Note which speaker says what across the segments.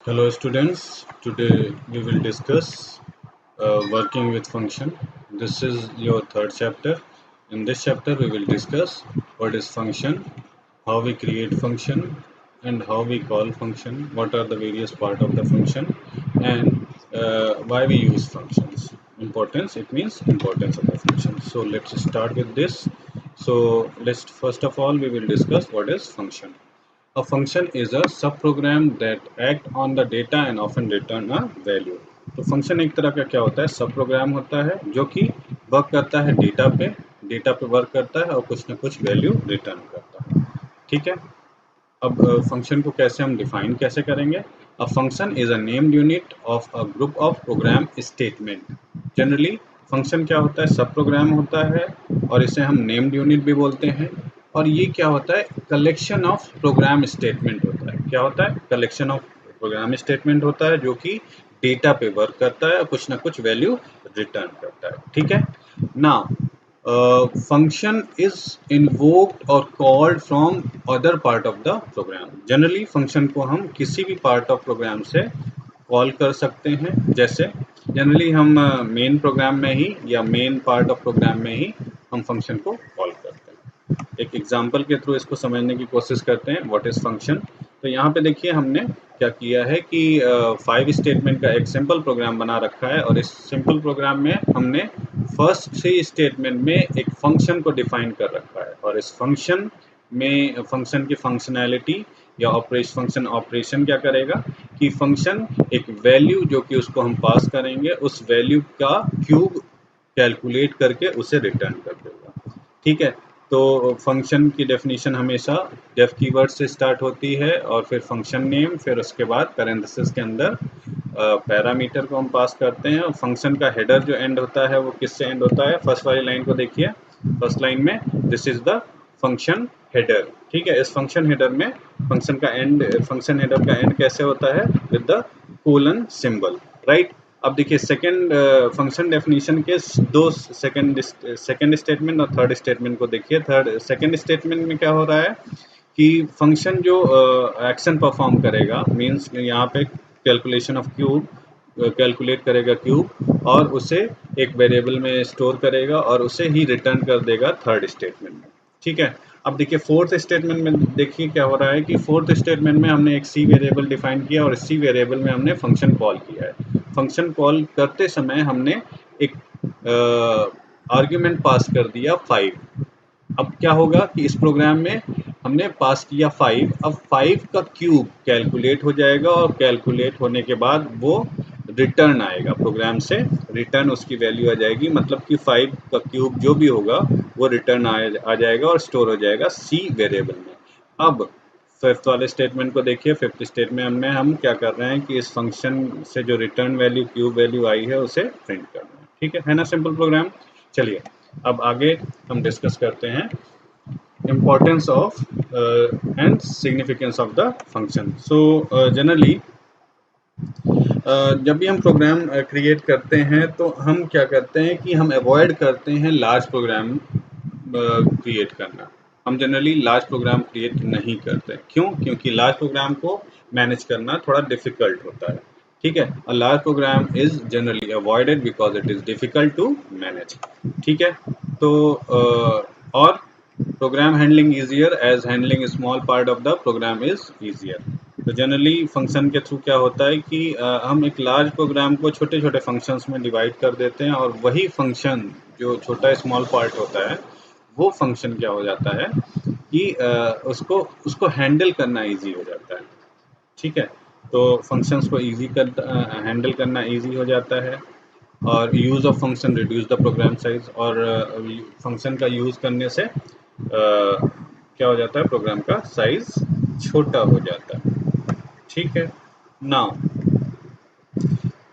Speaker 1: Hello students, today we will discuss working with function. This is your third chapter. In this chapter we will discuss what is function, how we create function and how we call function, what are the various part of the function and why we use functions. Importance, it means importance of the function. So let's start with this. So let's first of all we will discuss what is function. A function is a subprogram that act on the data and often return a value. तो function एक तरह का क्या होता है, सब programme होता है जो कि वर्क करता है डेटा पे वर्क करता है और कुछ ना कुछ वैल्यू रिटर्न करता है। ठीक है, अब फंक्शन को कैसे हम डिफाइन कैसे करेंगे। A function is a named unit of a group of program statement. Generally function क्या होता है, सब प्रोग्राम होता है और इसे हम नेम्ड यूनिट भी बोलते हैं। और ये क्या होता है, कलेक्शन ऑफ प्रोग्राम स्टेटमेंट होता है। क्या होता है, कलेक्शन ऑफ प्रोग्राम स्टेटमेंट होता है जो कि डेटा पे वर्क करता है और कुछ ना कुछ वैल्यू रिटर्न करता है। ठीक है, now function is invoked or called from other part of the program. Generally function को हम किसी भी part of program से कॉल कर सकते हैं। जैसे जनरली हम मेन प्रोग्राम में ही या मेन पार्ट ऑफ प्रोग्राम में ही हम फंक्शन को कॉल करते हैं। एक एग्जांपल के थ्रू इसको समझने की कोशिश करते हैं, व्हाट इज फंक्शन। तो यहाँ पे देखिए हमने क्या किया है कि 5 स्टेटमेंट का एक सिंपल प्रोग्राम बना रखा है और इस सिंपल प्रोग्राम में हमने फर्स्ट 3 स्टेटमेंट में एक फंक्शन को डिफाइन कर रखा है और इस फंक्शन में फंक्शन की फंक्शनैलिटी या फंक्शन ऑपरेशन क्या करेगा कि फंक्शन एक वैल्यू जो कि उसको हम पास करेंगे उस वैल्यू का क्यूब कैलकुलेट करके उसे रिटर्न कर देगा। ठीक है, तो फंक्शन की डेफिनेशन हमेशा डेफ कीवर्ड से स्टार्ट होती है और फिर फंक्शन नेम, फिर उसके बाद पैरेंथेसिस के अंदर पैरामीटर को हम पास करते हैं। और फंक्शन का हेडर जो एंड होता है वो किससे एंड होता है, फर्स्ट वाली लाइन को देखिए, फर्स्ट लाइन में this is the function header. ठीक है, इस फंक्शन हेडर में फंक्शन हेडर का एंड कैसे होता है, with the colon symbol, right. अब देखिए सेकंड फंक्शन डेफिनेशन के दो सेकंड स्टेटमेंट और थर्ड स्टेटमेंट को देखिए। सेकंड स्टेटमेंट में क्या हो रहा है कि फंक्शन जो एक्शन परफॉर्म करेगा, मींस यहाँ पे कैलकुलेशन ऑफ क्यूब, कैलकुलेट करेगा क्यूब और उसे एक वेरिएबल में स्टोर करेगा और उसे ही रिटर्न कर देगा थर्ड स्टेटमेंट में। ठीक है, अब देखिए फोर्थ स्टेटमेंट में देखिए क्या हो रहा है कि फोर्थ स्टेटमेंट में हमने एक सी वेरिएबल डिफाइन किया और इस सी वेरिएबल में हमने फंक्शन कॉल किया है। फंक्शन कॉल करते समय हमने एक आर्ग्यूमेंट पास कर दिया 5। अब क्या होगा कि इस प्रोग्राम में हमने पास किया 5, अब 5 का क्यूब कैलकुलेट हो जाएगा और कैलकुलेट होने के बाद वो रिटर्न आएगा प्रोग्राम से, रिटर्न उसकी वैल्यू आ जाएगी, मतलब कि 5 का क्यूब जो भी होगा वो रिटर्न आ जाएगा और स्टोर हो जाएगा सी वेरिएबल में। अब फिफ्थ वाले स्टेटमेंट को देखिए, फिफ्थ स्टेटमेंट में हम क्या कर रहे हैं कि इस फंक्शन से जो रिटर्न वैल्यू क्यूब वैल्यू आई है उसे प्रिंट कर रहे हैं। ठीक है ना, सिंपल प्रोग्राम। चलिए अब आगे हम डिस्कस करते हैं importance of and significance of the function. So generally जब भी हम प्रोग्राम क्रिएट करते हैं तो हम क्या करते हैं कि हम अवॉइड करते हैं लार्ज प्रोग्राम क्रिएट करना। हम जनरली लार्ज प्रोग्राम क्रिएट नहीं करते। क्यों? क्योंकि लार्ज प्रोग्राम को मैनेज करना थोड़ा डिफिकल्ट होता है। ठीक है, a large program is generally avoided because it is difficult to manage. ठीक है, तो और program handling easier as handling small part of the program is easier. तो जनरली फंक्शन के थ्रू क्या होता है कि हम एक लार्ज प्रोग्राम को छोटे छोटे फंक्शंस में डिवाइड कर देते हैं और वही फंक्शन जो छोटा स्मॉल पार्ट होता है वो फंक्शन क्या हो जाता है कि उसको उसको हैंडल करना इजी हो जाता है। ठीक है, तो फंक्शंस को हैंडल करना इजी हो जाता है और use of function reduce the program size. और फंक्शन का यूज़ करने से क्या हो जाता है, प्रोग्राम का साइज छोटा हो जाता है। ठीक है, now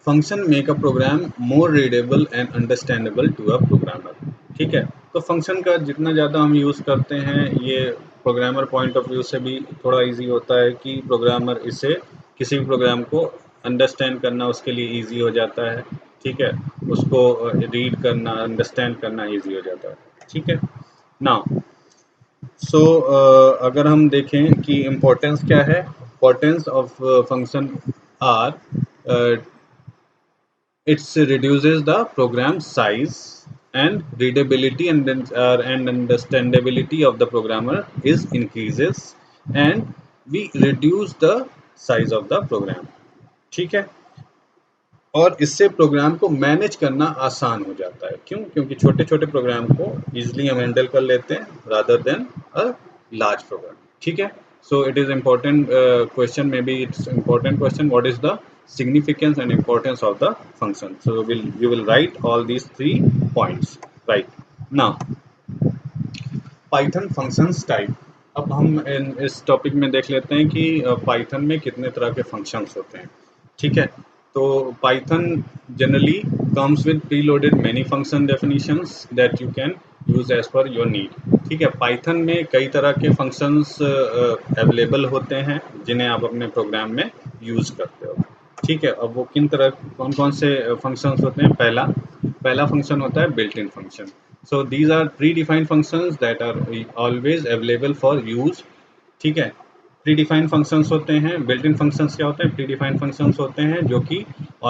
Speaker 1: function make a program more readable and understandable to a programmer. ठीक है, तो फंक्शन का जितना ज़्यादा हम यूज़ करते हैं ये प्रोग्रामर पॉइंट ऑफ व्यू से भी थोड़ा इजी होता है कि प्रोग्रामर इसे किसी भी प्रोग्राम को अंडरस्टैंड करना उसके लिए इजी हो जाता है। ठीक है, उसको रीड करना अंडरस्टैंड करना इजी हो जाता है। ठीक है, नाउ सो अगर हम देखें कि इम्पोर्टेंस क्या है, importance of function are it reduces the program size and readability and understandability of the programmer is increases and we reduce the size of the program. ठीक है, और इससे प्रोग्राम को मैनेज करना आसान हो जाता है। क्यों? क्योंकि छोटे छोटे प्रोग्राम को इजीली हम हैंडल कर लेते हैं rather than a large program. ठीक है, so it is important question, maybe it's important question, what is the significance and importance of the function. So you will write all these 3 points. Right, now Python functions type. अब हम इस topic में देख लेते हैं कि Python में कितने तरह के फंक्शंस होते हैं। ठीक है, तो Python generally comes with preloaded many function definitions that you can use as per your need. ठीक है, पाइथन में कई तरह के फंक्शंस अवेलेबल होते हैं जिन्हें आप अपने प्रोग्राम में यूज करते हो। ठीक है, अब वो किन तरह कौन कौन से फंक्शंस होते हैं? पहला फंक्शन होता है built in function. So these are predefined functions that are always available for use. ठीक है, predefined functions होते हैं। built-in functions क्या होते हैं? predefined functions होते हैं जो कि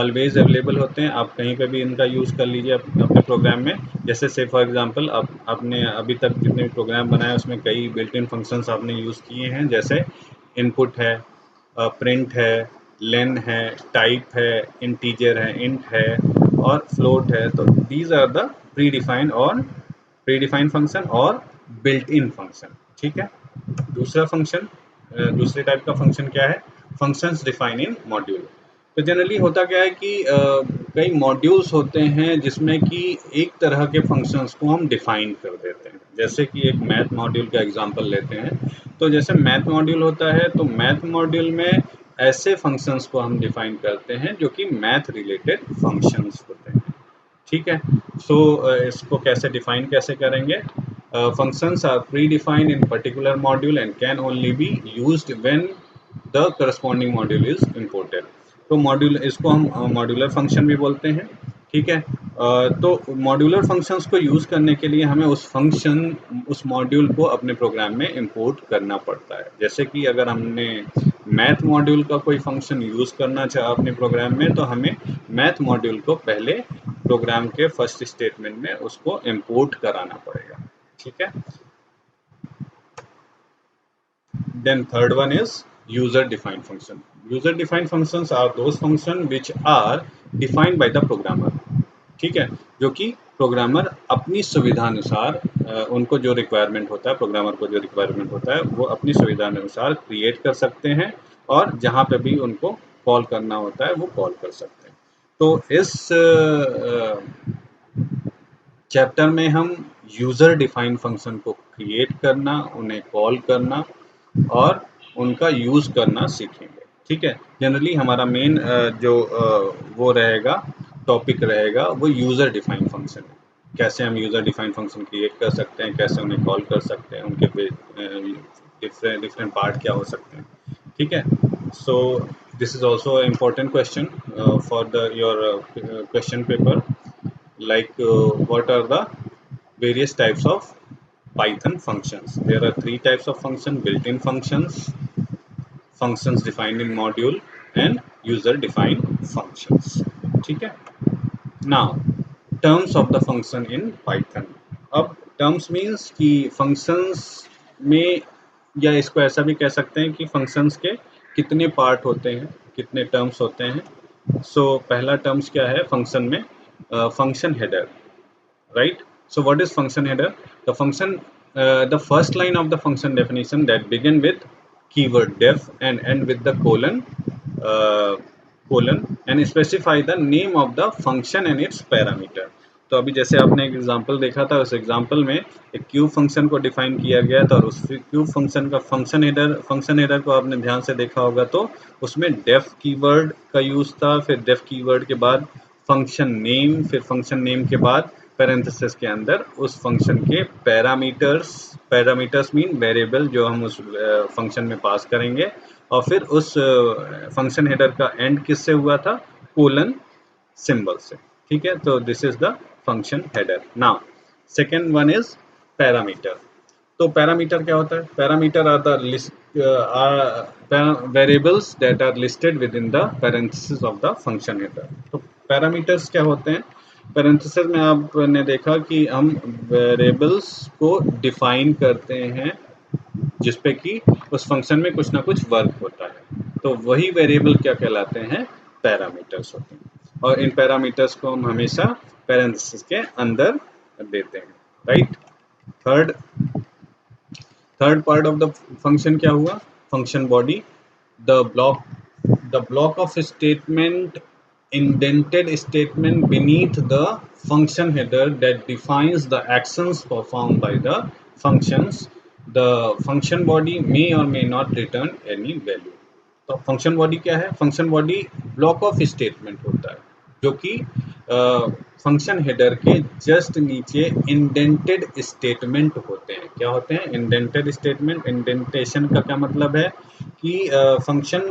Speaker 1: always available होते हैं, आप कहीं पे भी इनका यूज कर लीजिए अपने प्रोग्राम में। जैसे से फॉर एग्जांपल आपने अभी तक जितने भी प्रोग्राम बनाए उसमें कई built-in functions आपने यूज किए हैं, जैसे इनपुट है, प्रिंट है, लेन है, टाइप है, इंटीजर है, इंट है और फ्लोट है। तो these are the predefined function और बिल्ट इन फंक्शन। ठीक है, दूसरे टाइप का फंक्शन क्या है? Functions define in module. तो जनरली होता क्या है कि कई मॉड्यूल्स होते हैं जिसमें कि एक तरह के फंक्शंस को हम डिफाइन कर देते हैं। जैसे कि एक मैथ मॉड्यूल का एग्जांपल लेते हैं, तो जैसे मैथ मॉड्यूल होता है तो मैथ मॉड्यूल में ऐसे फंक्शंस को हम डिफाइन करते हैं जो कि मैथ रिलेटेड फंक्शंस होते हैं। ठीक है, सो इसको डिफाइन कैसे करेंगे? Functions are predefined in particular module and can only be used when the corresponding module is imported. तो मॉड्यूल, इसको हम मॉड्यूलर फंक्शन भी बोलते हैं। ठीक है, तो मॉड्यूलर फंक्शंस को यूज करने के लिए हमें उस मॉड्यूल को अपने प्रोग्राम में इंपोर्ट करना पड़ता है। जैसे कि अगर हमने मैथ मॉड्यूल का कोई फंक्शन यूज करना चाहा अपने प्रोग्राम में, तो हमें मैथ मॉड्यूल को पहले प्रोग्राम के फर्स्ट स्टेटमेंट में उसको इंपोर्ट कराना पड़ेगा। ठीक है, then third one is user defined function. User defined functions are those functions which are defined by the programmer. ठीक है, जो कि प्रोग्रामर अपनी सुविधा अनुसार उनको जो रिक्वायरमेंट होता है, प्रोग्रामर को जो रिक्वायरमेंट होता है वो अपनी सुविधा अनुसार क्रिएट कर सकते हैं और जहाँ पे भी उनको कॉल करना होता है वो कॉल कर सकते हैं। तो इस चैप्टर में हम यूज़र डिफाइंड फंक्शन को क्रिएट करना, उन्हें कॉल करना और उनका यूज़ करना सीखेंगे। ठीक है, जनरली हमारा मेन जो वो रहेगा, टॉपिक रहेगा, वो यूज़र डिफाइंड फंक्शन है। कैसे हम यूज़र डिफाइंड फंक्शन क्रिएट कर सकते हैं, कैसे उन्हें कॉल कर सकते हैं, उनके डिफरेंट पार्ट क्या हो सकते हैं। ठीक है, so this is also important question for the your question paper, like what are the various types of Python functions. There are 3 types of function: built-in functions, functions defined in module and user defined functions. ठीक है, now terms of the function in Python. अब terms means कि functions में, या इसको ऐसा भी कह सकते हैं कि functions के कितने पार्ट होते हैं, कितने terms होते हैं। so पहला terms क्या है function में? Function header, right? So what is function header? The function, the first line of the function definition that begin with keyword def and end with the colon and specify the name of the function and its parameter. तो अभी जैसे आपने एक example देखा था, उस example में एक क्यूब फंक्शन को डिफाइन किया गया था और उस क्यूब फंक्शन का फंक्शन हेडर को आपने ध्यान से देखा होगा, तो उसमें डेफ कीवर्ड का यूज था, फिर डेफ कीवर्ड के बाद फंक्शन नेम, फिर फंक्शन नेम के बाद पैरेंथेसिस के अंदर उस फंक्शन के पैरामीटर्स मीन वेरिएबल जो हम उस फंक्शन में पास करेंगे, और फिर उस फंक्शन हेडर का एंड किससे हुआ था? कोलन सिंबल से। ठीक है, तो this is the function header. Now second one is parameter. तो पैरामीटर क्या होता है? Parameter are the list variables that are listed within the parenthesis of the function header. तो पैरामीटर्स क्या होते हैं? पैरेंथेसिस में आपने देखा कि हम वेरिएबल्स को डिफाइन करते हैं जिसपे कि उस फंक्शन में कुछ ना कुछ वर्क होता है, तो वही वेरिएबल क्या कहलाते हैं? पैरामीटर्स होते हैं। और इन पैरामीटर्स को हम हमेशा पैरेंथेसिस के अंदर देते हैं, right. Third third part of the function क्या हुआ? Function body, the block of statement, indented statement beneath the function header that defines the actions performed by the functions. The function body may or may not return any value. तो function body क्या है? Function body block of statement होता है जो कि function header के just नीचे indented statement होते हैं। क्या होते हैं? Indented statement. इंडेंटेशन का क्या मतलब है कि फंक्शन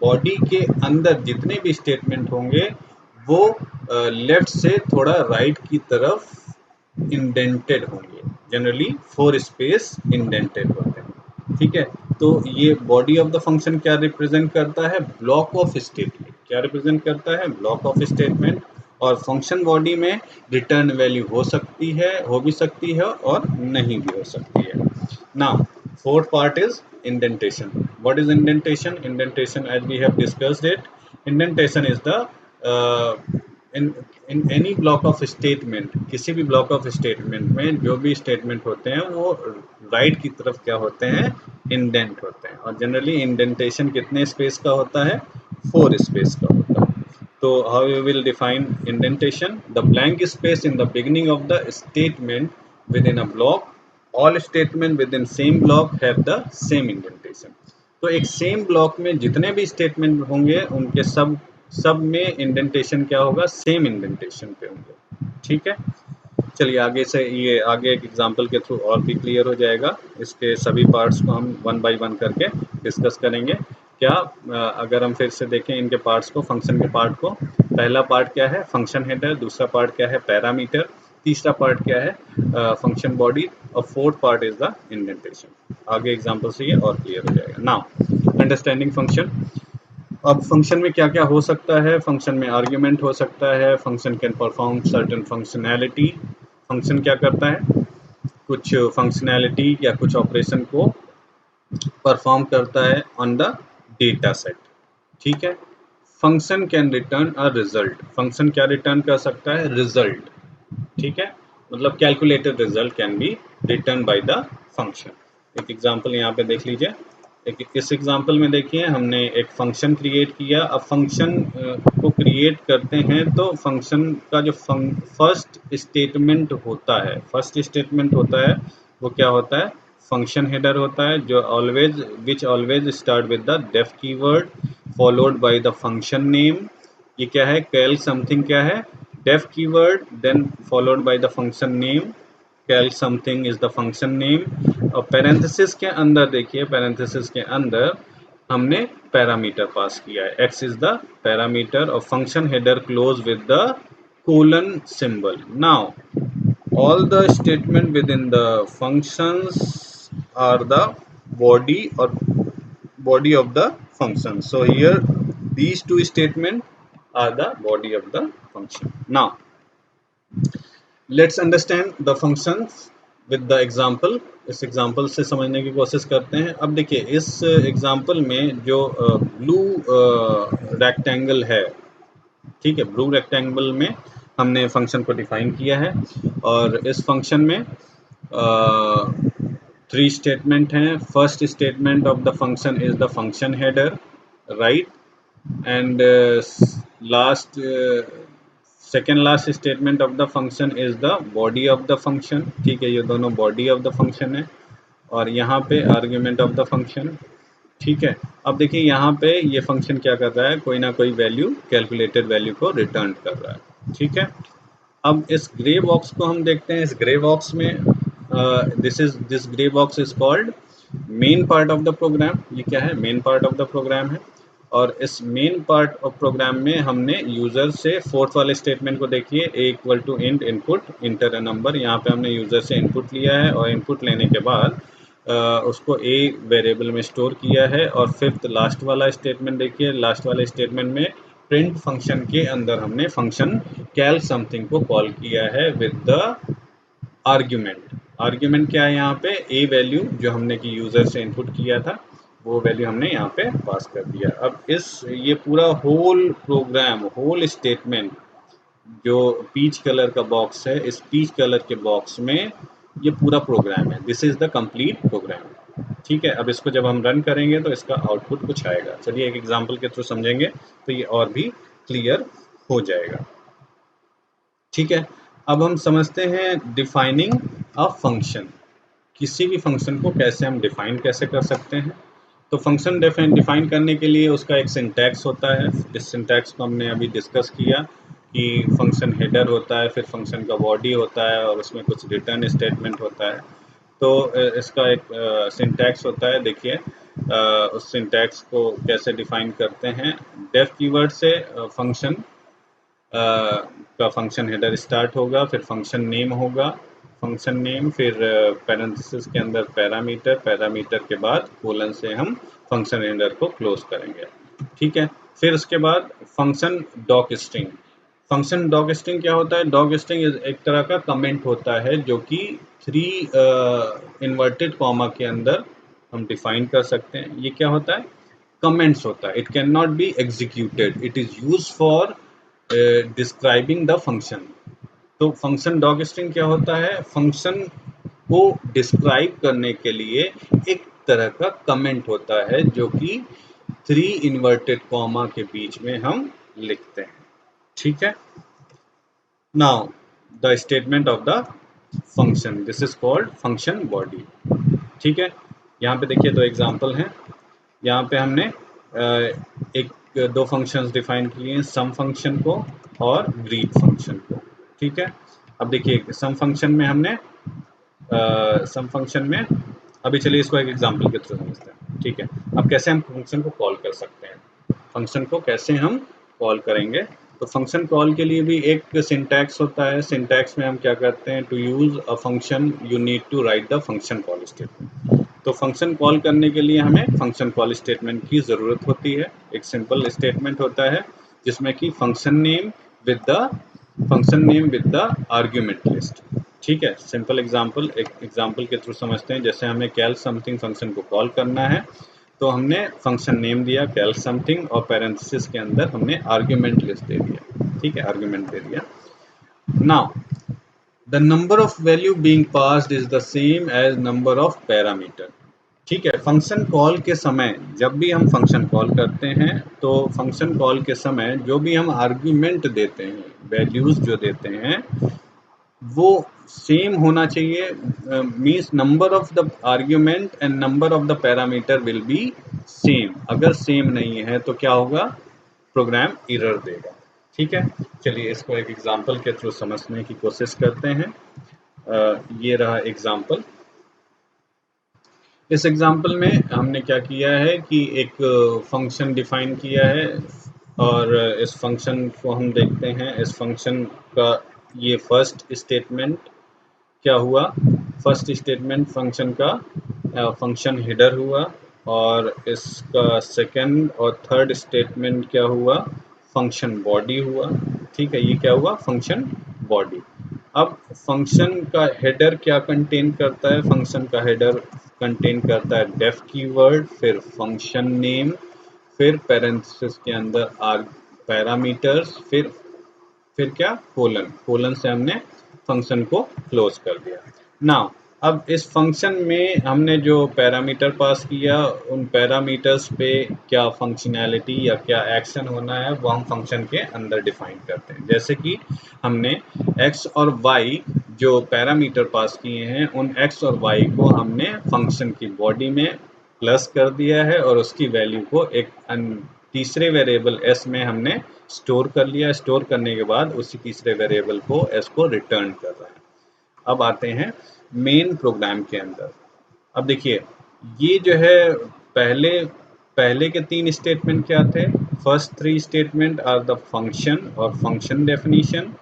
Speaker 1: बॉडी के अंदर जितने भी स्टेटमेंट होंगे वो लेफ्ट से थोड़ा राइट की तरफ इंडेंटेड होंगे, जनरली 4 स्पेस इंडेंटेड होते हैं, ठीक है। तो ये बॉडी ऑफ द फंक्शन क्या रिप्रेजेंट करता है? Block of statement. क्या रिप्रेजेंट करता है? Block of statement. और फंक्शन बॉडी में रिटर्न वैल्यू हो सकती है, हो भी सकती है और नहीं भी हो सकती है। Now fourth part is indentation. What is indentation? Indentation, as we have discussed it, indentation is the in any block of statement, किसी भी block of statement में जो भी statement होते हैं वो right की तरफ क्या होते हैं? indent होते हैं। और generally indentation कितने space का होता है? 4 space का होता है। तो how you will define indentation? The blank space in the beginning of the statement within a block. All statement within same block have the same indentation. तो एक सेम ब्लॉक में जितने भी स्टेटमेंट होंगे उनके सब में इंडेंटेशन क्या होगा? सेम इंडेंटेशन पे होंगे, ठीक है। चलिए आगे से ये आगे एक एग्जांपल के थ्रू और भी क्लियर हो जाएगा। इसके सभी पार्ट्स को हम 1 बाय 1 करके डिस्कस करेंगे। क्या अगर हम फिर से देखें इनके पार्ट्स को, फंक्शन के पार्ट को, पहला पार्ट क्या है? Function header. दूसरा पार्ट क्या है? पैरामीटर। तीसरा पार्ट क्या है? Function body. और fourth part is the indentation. आगे एग्जांपल से ये और क्लियर हो जाएगा। Now understanding function. अब फंक्शन में क्या क्या हो सकता है? फंक्शन में आर्ग्यूमेंट हो सकता है। Function can perform certain functionality. Function क्या करता है? कुछ फंक्शनैलिटी या कुछ ऑपरेशन को परफॉर्म करता है ऑन द डेटा सेट, ठीक है। Function can return a result. Function क्या रिटर्न कर सकता है? रिजल्ट, ठीक है। मतलब calculated result can be return bye the function. एक एग्जांपल यहाँ पे देख लीजिए। इस एग्जांपल में देखिए हमने एक फंक्शन क्रिएट किया। अब फंक्शन को क्रिएट करते हैं तो फंक्शन का जो फर्स्ट स्टेटमेंट होता है, वो क्या होता है? फंक्शन हेडर होता है जो always start with the def keyword followed by the function name. ये क्या है? कैल समथिंग क्या है? Def keyword then followed by the function name. Cal something is the function name. और पैरेंथेसिस के अंदर देखिए, पैरेंथेसिस के अंदर हमने पैरामीटर पास किया है। x इज द पैरामीटर और function header close with the colon symbol. Now all the statement within the functions are the body or body of the function. So here these two statements are the body of the function. Now let's understand the functions with the example. इस example से समझने की कोशिश करते हैं। अब देखिए इस एग्जाम्पल में जो ब्लू रेक्टेंगल है, ठीक है, ब्लू रेक्टेंगल में हमने फंक्शन को डिफाइन किया है और इस फंक्शन में 3 स्टेटमेंट हैं। First statement of the function is the function header, right, and last second last statement of the function is the body of the function, ठीक है। ये दोनों बॉडी ऑफ द फंक्शन है और यहाँ पे आर्ग्यूमेंट ऑफ द फंक्शन, ठीक है। अब देखिए यहाँ पे ये फंक्शन क्या कर रहा है? कोई ना कोई वैल्यू, कैलकुलेटेड वैल्यू को रिटर्न कर रहा है, ठीक है। अब इस ग्रे बॉक्स को हम देखते हैं। इस ग्रे बॉक्स में this grey box is called main part of the program. ये क्या है? Main part of the program है। और इस मेन पार्ट ऑफ प्रोग्राम में हमने यूज़र से फोर्थ वाले स्टेटमेंट को देखिए, a equal to int input enter a number. यहाँ पे हमने यूज़र से इनपुट लिया है और इनपुट लेने के बाद उसको a वेरिएबल में स्टोर किया है। और फिफ्थ लास्ट वाला स्टेटमेंट देखिए, लास्ट वाले स्टेटमेंट में प्रिंट फंक्शन के अंदर हमने फंक्शन कैल समथिंग को कॉल किया है विद द आर्ग्यूमेंट। आर्ग्यूमेंट क्या है यहाँ पे, a वैल्यू जो हमने कि यूज़र से इनपुट किया था वो वैल्यू हमने यहाँ पे पास कर दिया। अब ये पूरा होल प्रोग्राम, होल स्टेटमेंट जो पीच कलर का बॉक्स है, इस पीच कलर के बॉक्स में ये पूरा प्रोग्राम है। This is the complete program. ठीक है, अब इसको जब हम रन करेंगे तो इसका आउटपुट कुछ आएगा। चलिए एक एग्जांपल के थ्रू समझेंगे तो ये और भी क्लियर हो जाएगा। ठीक है, अब हम समझते हैं डिफाइनिंग अ फंक्शन। किसी भी फंक्शन को कैसे हम डिफाइन कैसे कर सकते हैं। तो फंक्शन डिफाइन करने के लिए उसका एक सिंटैक्स होता है। इस सिंटैक्स को हमने अभी डिस्कस किया कि फंक्शन हेडर होता है, फिर फंक्शन का बॉडी होता है और उसमें कुछ रिटर्न स्टेटमेंट होता है। तो इसका एक सिंटैक्स होता है। देखिए उस सिंटैक्स को कैसे डिफाइन करते हैं। डेफ कीवर्ड से फंक्शन का फंक्शन हेडर स्टार्ट होगा, फिर फंक्शन नेम होगा, फंक्शन नेम, फिर पैरेंथेसिस के अंदर पैरामीटर, पैरामीटर के बाद कोलन से हम फंक्शन हेडर को क्लोज करेंगे। ठीक है, फिर उसके बाद function docstring. Function docstring क्या होता है? डॉक स्ट्रिंग एक तरह का कमेंट होता है जो कि 3 इन्वर्टेड कॉमा के अंदर हम डिफाइन कर सकते हैं। ये क्या होता है? कमेंट्स होता है। It can not be executed, it is use for describing the function. तो फंक्शन डॉग स्ट्रिंग क्या होता है? फंक्शन को डिस्क्राइब करने के लिए एक तरह का कमेंट होता है जो कि 3 इन्वर्टेड कॉमा के बीच में हम लिखते हैं। ठीक है, now the statement of the function, this is called function body. ठीक है, यहाँ पे देखिए 2 एग्जांपल हैं। यहाँ पे हमने एक 2 फंक्शंस डिफाइन किए हैं, सम फंक्शन को और ग्रीट फंक्शन को। ठीक है, अब देखिए सम फंक्शन में हमने सम फंक्शन में अभी चलिए इसको एक एग्जांपल के थ्रू समझते हैं। ठीक है, अब कैसे हम फंक्शन को कॉल कर सकते हैं, फंक्शन को कैसे हम कॉल करेंगे। तो फंक्शन कॉल के लिए भी एक सिंटैक्स होता है। सिंटैक्स में हम क्या करते हैं, to use a function you need to write the function call statement. तो फंक्शन कॉल करने के लिए हमें फंक्शन कॉल स्टेटमेंट की ज़रूरत होती है। एक सिंपल स्टेटमेंट होता है जिसमें कि function name with the argument list. ठीक है, सिंपल एग्जांपल, एक एग्जांपल के थ्रू समझते हैं। जैसे हमें कैल समथिंग फंक्शन को कॉल करना है तो हमने फंक्शन नेम दिया कैल समथिंग और पैरेंथेसिस के अंदर हमने आर्ग्यूमेंट लिस्ट दे दिया। ठीक है, आर्ग्यूमेंट दे दिया। Now the number of value being passed is the same as number of parameter. ठीक है, फंक्शन कॉल के समय जब भी हम फंक्शन कॉल करते हैं तो फंक्शन कॉल के समय जो भी हम आर्ग्यूमेंट देते हैं, वैल्यूज जो देते हैं वो सेम होना चाहिए। Means number of the argument and number of the parameter will be same. अगर सेम नहीं है तो क्या होगा? प्रोग्राम एरर देगा। ठीक है, चलिए इसको एक एग्जांपल के थ्रू समझने की कोशिश करते हैं। ये रहा एग्जांपल। इस एग्जांपल में हमने क्या किया है कि एक फंक्शन डिफाइन किया है और इस फंक्शन को हम देखते हैं। इस फंक्शन का ये फर्स्ट स्टेटमेंट क्या हुआ? फर्स्ट स्टेटमेंट फंक्शन का फंक्शन हेडर हुआ और इसका सेकंड और थर्ड स्टेटमेंट क्या हुआ? फंक्शन बॉडी हुआ। ठीक है, ये क्या हुआ? Function body. अब फंक्शन का हेडर क्या कंटेन करता है? फंक्शन का हेडर कंटेन करता है डेफ कीवर्ड, फिर फंक्शन नेम, फिर पैरेंथेसिस के अंदर पैरामीटर्स, फिर क्या? कोलन। कोलन से हमने फंक्शन को क्लोज कर दिया। नाउ अब इस फंक्शन में हमने जो पैरामीटर पास किया उन पैरामीटर्स पे क्या फंक्शनैलिटी या क्या एक्शन होना है वो हम फंक्शन के अंदर डिफाइन करते हैं। जैसे कि हमने x और y जो पैरामीटर पास किए हैं उन x और y को हमने फंक्शन की बॉडी में प्लस कर दिया है और उसकी वैल्यू को एक तीसरे वेरिएबल s में हमने स्टोर कर लिया। स्टोर करने के बाद उसी तीसरे वेरिएबल को s को रिटर्न कर रहा है। अब आते हैं मेन प्रोग्राम के अंदर। अब देखिए ये जो है पहले पहले के 3 स्टेटमेंट क्या थे? First 3 statement are the function और function definition,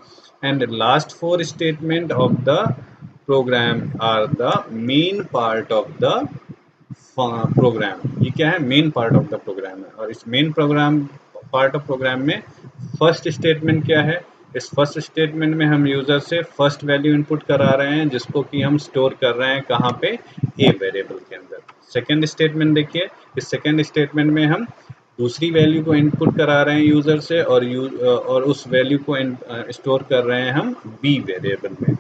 Speaker 1: and last 4 statement of the program are the main part of the program. ये क्या है? Main part of the program है। और इस main program part of program में फर्स्ट स्टेटमेंट क्या है? इस फर्स्ट स्टेटमेंट में हम यूजर से फर्स्ट वैल्यू इनपुट करा रहे हैं, जिसको कि हम स्टोर कर रहे हैं कहाँ पे? ए वेरिएबल के अंदर। सेकेंड स्टेटमेंट देखिए, इस सेकेंड स्टेटमेंट में हम दूसरी वैल्यू को इनपुट करा रहे हैं यूजर से, और उस वैल्यू को स्टोर कर रहे हैं हम बी वेरिएबल में।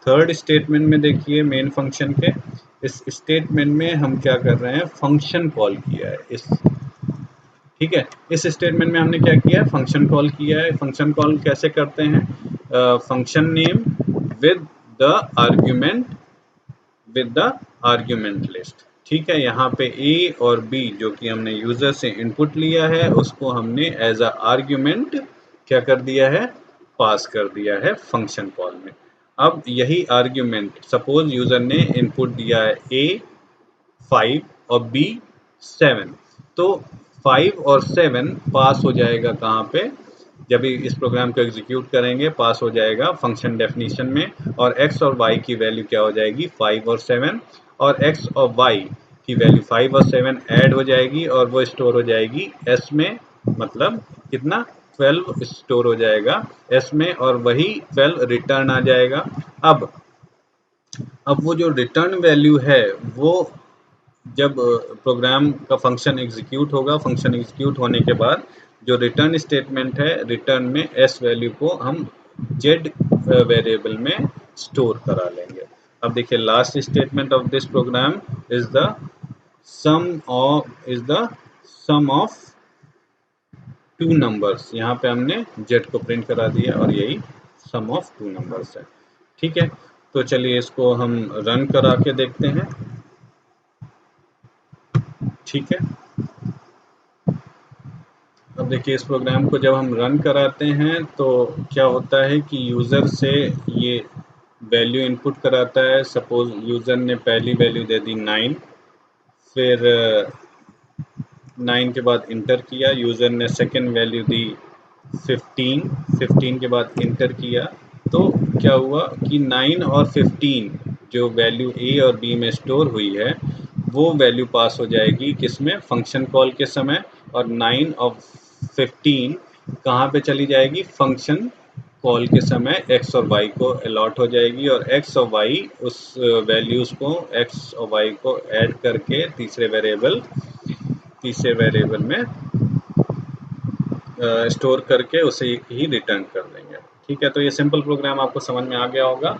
Speaker 1: थर्ड स्टेटमेंट में देखिए, मेन फंक्शन के इस स्टेटमेंट में हम क्या कर रहे हैं? फंक्शन कॉल किया है इस, ठीक है। इस स्टेटमेंट में हमने क्या किया है? फंक्शन कॉल किया है। फंक्शन कॉल कैसे करते हैं? Function name with the argument with the argument list, ठीक है। यहाँ पे ए और बी जो कि हमने यूजर से इनपुट लिया है, उसको हमने एज अ आर्ग्यूमेंट क्या कर दिया है? पास कर दिया है फंक्शन कॉल में। अब यही आर्ग्यूमेंट, सपोज यूजर ने इनपुट दिया है ए 5 और बी 7, तो 5 और 7 पास हो जाएगा कहाँ पे? जब भी इस प्रोग्राम को एग्जीक्यूट करेंगे पास हो जाएगा फंक्शन डेफिनेशन में, और x और y की वैल्यू क्या हो जाएगी? 5 और 7, और x और y की वैल्यू 5 और 7 ऐड हो जाएगी और वो स्टोर हो जाएगी s में, मतलब कितना? 12 स्टोर हो जाएगा s में, और वही 12 रिटर्न आ जाएगा। अब वो जो रिटर्न वैल्यू है, वो जब प्रोग्राम का फंक्शन एग्जीक्यूट होगा, फंक्शन एग्जीक्यूट होने के बाद जो रिटर्न स्टेटमेंट है, रिटर्न में एस वैल्यू को हम जेड वेरिएबल में स्टोर करा लेंगे। अब देखिए, last statement of this program is the sum of two numbers. यहाँ पे हमने जेड को प्रिंट करा दिया और यही सम ऑफ टू नंबर्स है, ठीक है। तो चलिए इसको हम रन करा के देखते हैं, ठीक है। अब देखिए, इस प्रोग्राम को जब हम रन कराते हैं तो क्या होता है कि यूज़र से ये वैल्यू इनपुट कराता है। सपोज यूज़र ने पहली वैल्यू दे दी 9, फिर 9 के बाद इंटर किया। यूज़र ने सेकंड वैल्यू दी 15, 15 के बाद इंटर किया। तो क्या हुआ कि 9 और 15 जो वैल्यू ए और बी में स्टोर हुई है, वो वैल्यू पास हो जाएगी किसमें? फंक्शन कॉल के समय। और 9 और 15 कहाँ पे चली जाएगी? फंक्शन कॉल के समय x और y को अलॉट हो जाएगी, और x और y उस वैल्यूज़ को, x और y को ऐड करके तीसरे वेरिएबल में स्टोर करके उसे ही रिटर्न कर देंगे, ठीक है। तो ये सिंपल प्रोग्राम आपको समझ में आ गया होगा।